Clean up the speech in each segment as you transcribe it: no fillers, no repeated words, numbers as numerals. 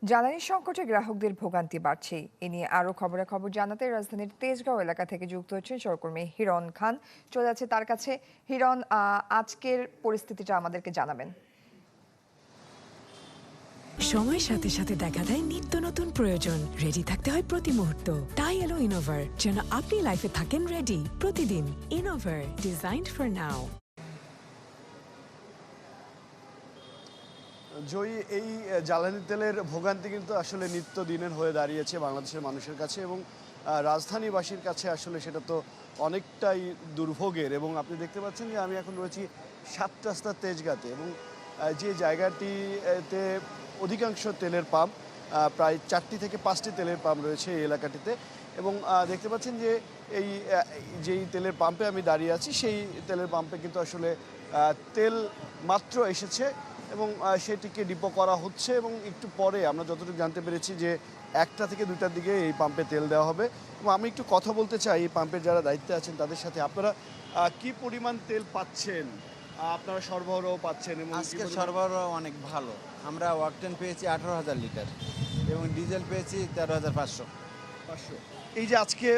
জ্বালানি সংকটে গ্রাহকদের ভোগান্তি বাড়ছে। এ নিয়ে আরো খবরাখবর জানাতে রাজধানীর তেজগাঁও এলাকা থেকে যুক্ত হচ্ছেন সহকর্মী হিরণ খান। চলে যাচ্ছে তার কাছে। হিরণ, আজকের পরিস্থিতিটা আমাদেরকে জানাবেন। সময়ের সাথে সাথে দেখা দেয় নিত্য নতুন প্রয়োজন। রেডি থাকতে হয় প্রতি মুহূর্ত। তাই এলো ইনোভার, যেন আপনি লাইফে থাকেন রেডি প্রতিদিন। ইনোভার, ডিজাইনড ফর নাও। জয়ী, এই জ্বালানি তেলের ভোগান্তি কিন্তু আসলে নিত্যদিনের হয়ে দাঁড়িয়েছে বাংলাদেশের মানুষের কাছে এবং রাজধানীবাসীর কাছে আসলে সেটা তো অনেকটাই দুর্ভোগের। এবং আপনি দেখতে পাচ্ছেন যে আমি এখন রয়েছি ৭ রাস্তার তেজগাঁতে এবং যে জায়গাটিতে অধিকাংশ তেলের পাম্প, প্রায় ৪টি থেকে ৫টি তেলের পাম্প রয়েছে এই এলাকাটিতে। এবং দেখতে পাচ্ছেন যে এই যেই তেলের পাম্পে আমি দাঁড়িয়ে আছি সেই তেলের পাম্পে কিন্তু আসলে তেল মাত্র এসেছে এবং সেটিকে ডিপো করা হচ্ছে এবং একটু পরে আমরা যতটুকু জানতে পেরেছি যে ১টা থেকে ২টার দিকে এই পাম্পে তেল দেওয়া হবে। এবং আমি একটু কথা বলতে চাই এই পাম্পের যারা দায়িত্বে আছেন তাদের সাথে। আপনারা কি পরিমাণ তেল পাচ্ছেন, আপনারা সরবরাহ পাচ্ছেন? এবং আজকে সরবরাহ অনেক ভালো। আমরা ওয়াকটেন পেয়েছি ১৮,০০০ লিটার এবং ডিজেল পেয়েছি ১৩,৫০০। এই যে আজকে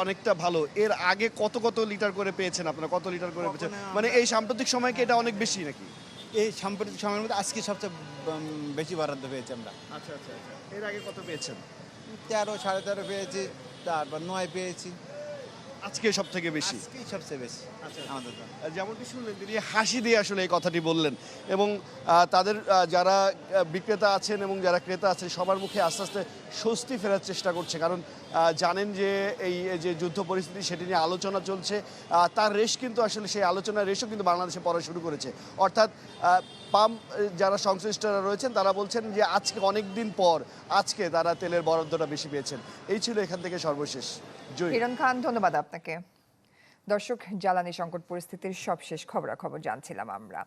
অনেকটা ভালো, এর আগে কত কত লিটার করে পেয়েছেন আপনারা? কত লিটার করে পেয়েছেন? মানে এই সাম্প্রতিক সময় কি এটা অনেক বেশি নাকি? এই সাম্প্রতিক সময়ের মধ্যে আজকে সবচেয়ে বেশি বরাদ্দ পেয়েছি আমরা। আচ্ছা আচ্ছা আচ্ছা, এর আগে কত পেয়েছেন? ১৩, ১৩.৫ পেয়েছি, তারপর ৯ পেয়েছি। আজকে সব থেকে বেশি। আজকেই সবচেয়ে বেশি আমাদের জন্য। যেমনটি শুনলেন, তিনি হাসি দিয়ে আসলে এই কথাটি বললেন এবং তাদের যারা বিক্রেতা আছেন এবং যারা ক্রেতা আছেন সবার মুখে আস্তে আস্তে স্বস্তি ফেরার চেষ্টা করছে। কারণ জানেন যে এই যে যুদ্ধ পরিস্থিতি সেটি নিয়ে আলোচনা চলছে, তার রেশ কিন্তু আসলে সেই আলোচনার রেশও কিন্তু বাংলাদেশে পড়া শুরু করেছে। অর্থাৎ পাম্প যারা সংশ্লিষ্টরা রয়েছেন তারা বলছেন যে আজকে অনেক দিন পর আজকে তারা তেলের বরাদ্দটা বেশি পেয়েছেন। এই ছিল এখান থেকে সর্বশেষ। জয় হিরণ খান, ধন্যবাদ আপনাকে। দর্শক, জ্বালানি সংকট পরিস্থিতির সবশেষ খবরাখবর জানছিলাম আমরা।